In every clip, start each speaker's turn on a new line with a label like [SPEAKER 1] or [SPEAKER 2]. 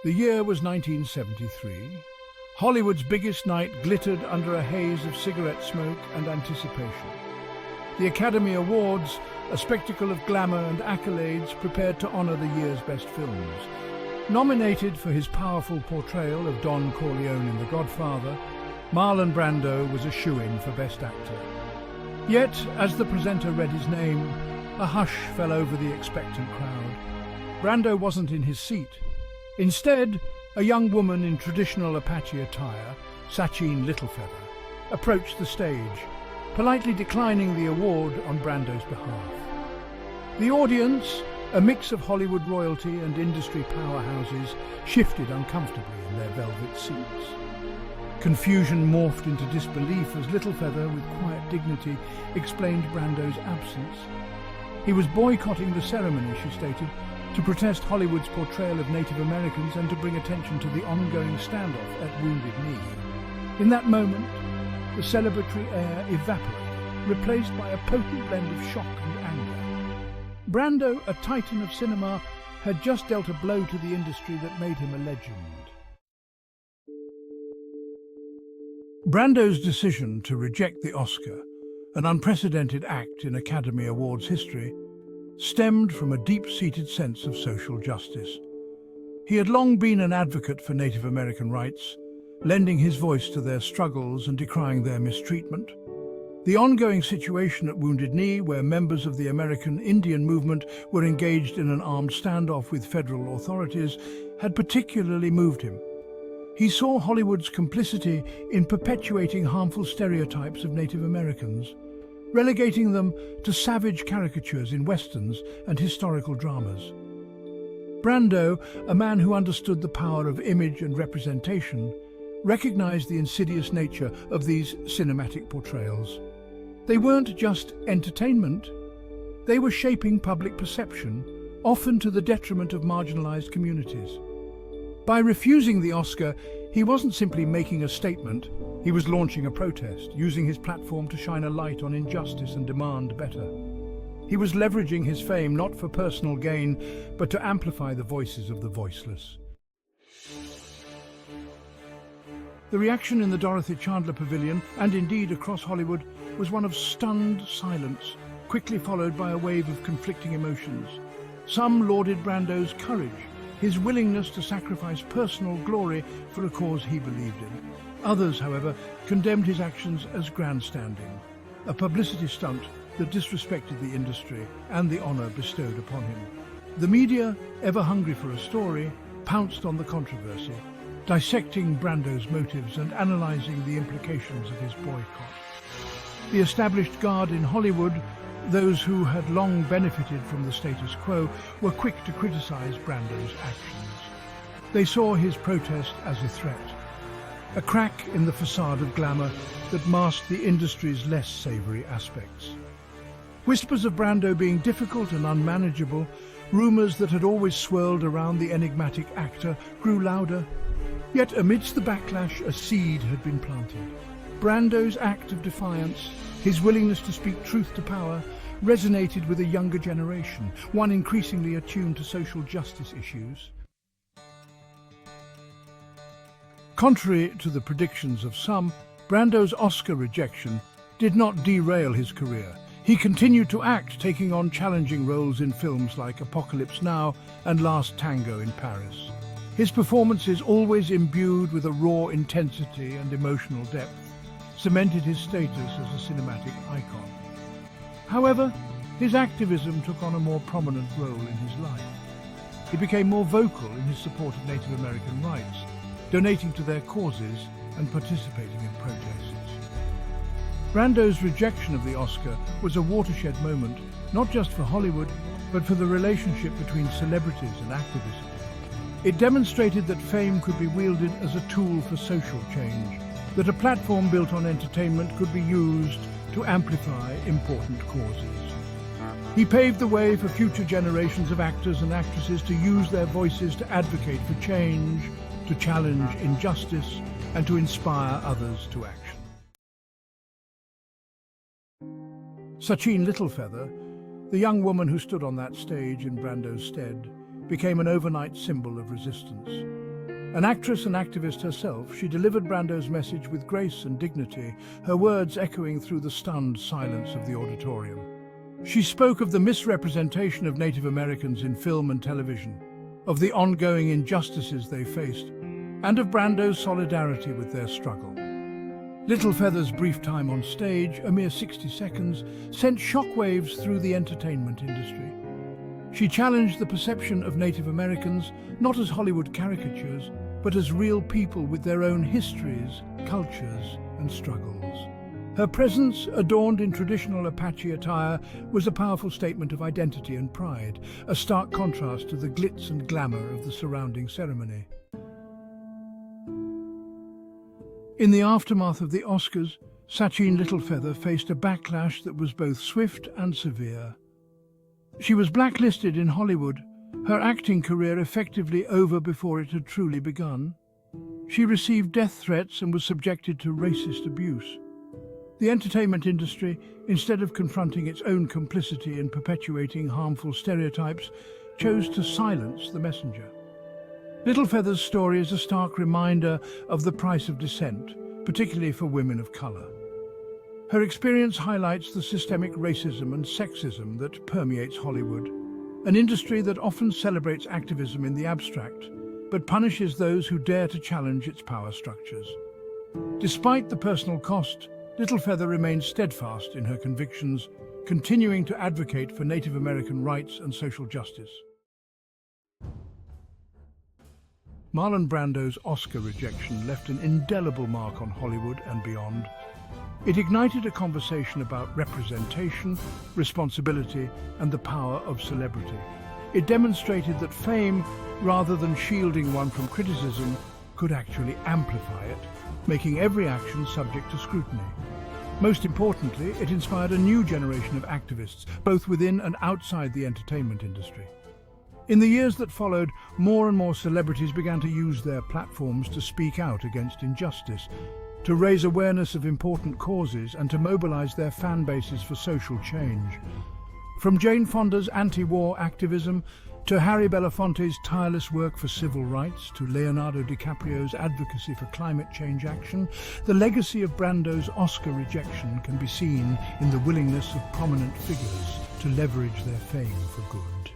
[SPEAKER 1] The year was 1973. Hollywood's biggest night glittered under a haze of cigarette smoke and anticipation. The Academy Awards, a spectacle of glamour and accolades, prepared to honor the year's best films. Nominated for his powerful portrayal of Don Corleone in The Godfather, Marlon Brando was a shoo-in for Best Actor. Yet, as the presenter read his name, a hush fell over the expectant crowd. Brando wasn't in his seat. Instead, a young woman in traditional Apache attire, Sacheen Littlefeather, approached the stage, politely declining the award on Brando's behalf. The audience, a mix of Hollywood royalty and industry powerhouses, shifted uncomfortably in their velvet seats. Confusion morphed into disbelief as Littlefeather, with quiet dignity, explained Brando's absence. He was boycotting the ceremony, she stated, to protest Hollywood's portrayal of Native Americans and to bring attention to the ongoing standoff at Wounded Knee. In that moment, the celebratory air evaporated, replaced by a potent blend of shock and anger. Brando, a titan of cinema, had just dealt a blow to the industry that made him a legend. Brando's decision to reject the Oscar, an unprecedented act in Academy Awards history, stemmed from a deep-seated sense of social justice. He had long been an advocate for Native American rights, lending his voice to their struggles and decrying their mistreatment. The ongoing situation at Wounded Knee, where members of the American Indian movement were engaged in an armed standoff with federal authorities, had particularly moved him. He saw Hollywood's complicity in perpetuating harmful stereotypes of Native Americans, relegating them to savage caricatures in westerns and historical dramas. Brando, a man who understood the power of image and representation, recognized the insidious nature of these cinematic portrayals. They weren't just entertainment, they were shaping public perception, often to the detriment of marginalized communities. By refusing the Oscar, he wasn't simply making a statement, he was launching a protest, using his platform to shine a light on injustice and demand better. He was leveraging his fame not for personal gain, but to amplify the voices of the voiceless. The reaction in the Dorothy Chandler Pavilion, and indeed across Hollywood, was one of stunned silence, quickly followed by a wave of conflicting emotions. Some lauded Brando's courage, his willingness to sacrifice personal glory for a cause he believed in. Others, however, condemned his actions as grandstanding, a publicity stunt that disrespected the industry and the honor bestowed upon him. The media, ever hungry for a story, pounced on the controversy, dissecting Brando's motives and analyzing the implications of his boycott. The established guard in Hollywood, those who had long benefited from the status quo, were quick to criticize Brando's actions. They saw his protest as a threat, a crack in the facade of glamour that masked the industry's less savory aspects. Whispers of Brando being difficult and unmanageable, rumors that had always swirled around the enigmatic actor, grew louder. Yet amidst the backlash, a seed had been planted. Brando's act of defiance, his willingness to speak truth to power, resonated with a younger generation, one increasingly attuned to social justice issues. Contrary to the predictions of some, Brando's Oscar rejection did not derail his career. He continued to act, taking on challenging roles in films like Apocalypse Now and Last Tango in Paris. His performances, always imbued with a raw intensity and emotional depth, cemented his status as a cinematic icon. However, his activism took on a more prominent role in his life. He became more vocal in his support of Native American rights, donating to their causes and participating in protests. Brando's rejection of the Oscar was a watershed moment, not just for Hollywood, but for the relationship between celebrities and activism. It demonstrated that fame could be wielded as a tool for social change, that a platform built on entertainment could be used to amplify important causes. He paved the way for future generations of actors and actresses to use their voices to advocate for change, to challenge injustice, and to inspire others to action. Sacheen Littlefeather, the young woman who stood on that stage in Brando's stead, became an overnight symbol of resistance. An actress and activist herself, she delivered Brando's message with grace and dignity, her words echoing through the stunned silence of the auditorium. She spoke of the misrepresentation of Native Americans in film and television, of the ongoing injustices they faced, and of Brando's solidarity with their struggle. Littlefeather's brief time on stage, a mere 60 seconds, sent shockwaves through the entertainment industry. She challenged the perception of Native Americans not as Hollywood caricatures, but as real people with their own histories, cultures, and struggles. Her presence, adorned in traditional Apache attire, was a powerful statement of identity and pride, a stark contrast to the glitz and glamour of the surrounding ceremony. In the aftermath of the Oscars, Sacheen Littlefeather faced a backlash that was both swift and severe. She was blacklisted in Hollywood, her acting career effectively over before it had truly begun. She received death threats and was subjected to racist abuse. The entertainment industry, instead of confronting its own complicity in perpetuating harmful stereotypes, chose to silence the messenger. Littlefeather's story is a stark reminder of the price of dissent, particularly for women of color. Her experience highlights the systemic racism and sexism that permeates Hollywood, an industry that often celebrates activism in the abstract, but punishes those who dare to challenge its power structures. Despite the personal cost, Littlefeather remains steadfast in her convictions, continuing to advocate for Native American rights and social justice. Marlon Brando's Oscar rejection left an indelible mark on Hollywood and beyond. It ignited a conversation about representation, responsibility, and the power of celebrity. It demonstrated that fame, rather than shielding one from criticism, could actually amplify it, making every action subject to scrutiny. Most importantly, it inspired a new generation of activists, both within and outside the entertainment industry. In the years that followed, more and more celebrities began to use their platforms to speak out against injustice, to raise awareness of important causes, and to mobilize their fan bases for social change. From Jane Fonda's anti-war activism to Harry Belafonte's tireless work for civil rights, to Leonardo DiCaprio's advocacy for climate change action, the legacy of Brando's Oscar rejection can be seen in the willingness of prominent figures to leverage their fame for good.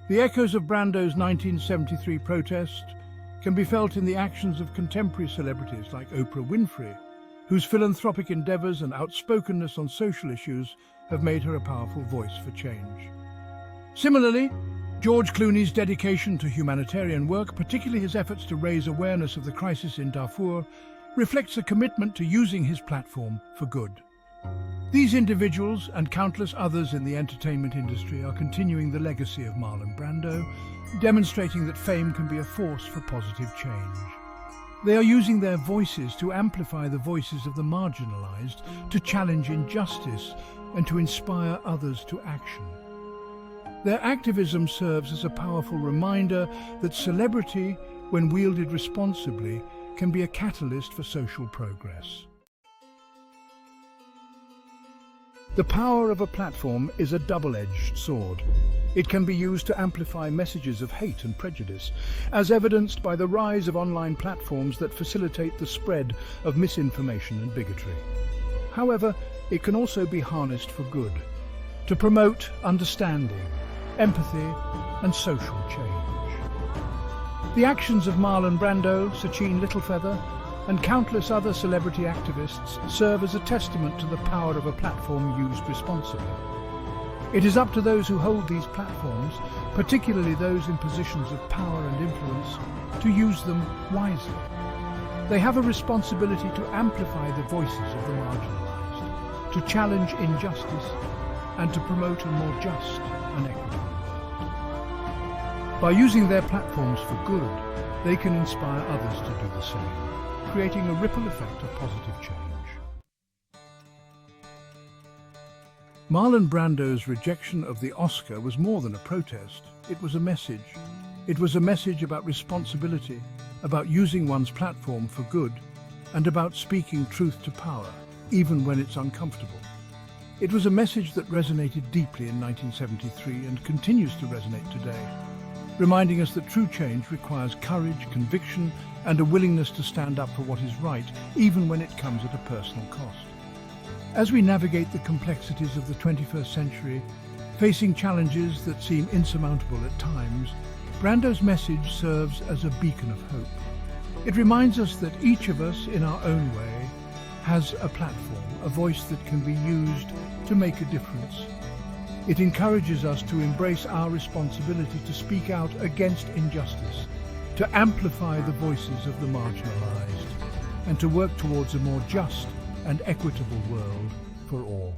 [SPEAKER 1] The echoes of Brando's 1973 protest can be felt in the actions of contemporary celebrities like Oprah Winfrey, whose philanthropic endeavors and outspokenness on social issues have made her a powerful voice for change. Similarly, George Clooney's dedication to humanitarian work, particularly his efforts to raise awareness of the crisis in Darfur, reflects a commitment to using his platform for good. These individuals and countless others in the entertainment industry are continuing the legacy of Marlon Brando, demonstrating that fame can be a force for positive change. They are using their voices to amplify the voices of the marginalized, to challenge injustice, and to inspire others to action. Their activism serves as a powerful reminder that celebrity, when wielded responsibly, can be a catalyst for social progress. The power of a platform is a double-edged sword. It can be used to amplify messages of hate and prejudice, as evidenced by the rise of online platforms that facilitate the spread of misinformation and bigotry. However, it can also be harnessed for good, to promote understanding, empathy, and social change. The actions of Marlon Brando, Sacheen Littlefeather, and countless other celebrity activists serve as a testament to the power of a platform used responsibly. It is up to those who hold these platforms, particularly those in positions of power and influence, to use them wisely. They have a responsibility to amplify the voices of the marginalized, to challenge injustice, and to promote a more just and equitable world. By using their platforms for good, they can inspire others to do the same, creating a ripple effect of positive change. Marlon Brando's rejection of the Oscar was more than a protest. It was a message. It was a message about responsibility, about using one's platform for good, and about speaking truth to power, even when it's uncomfortable. It was a message that resonated deeply in 1973 and continues to resonate today. reminding us that true change requires courage, conviction, and a willingness to stand up for what is right, even when it comes at a personal cost. As we navigate the complexities of the 21st century, facing challenges that seem insurmountable at times, Brando's message serves as a beacon of hope. It reminds us that each of us, in our own way, has a platform, a voice that can be used to make a difference. It encourages us to embrace our responsibility to speak out against injustice, to amplify the voices of the marginalized, and to work towards a more just and equitable world for all.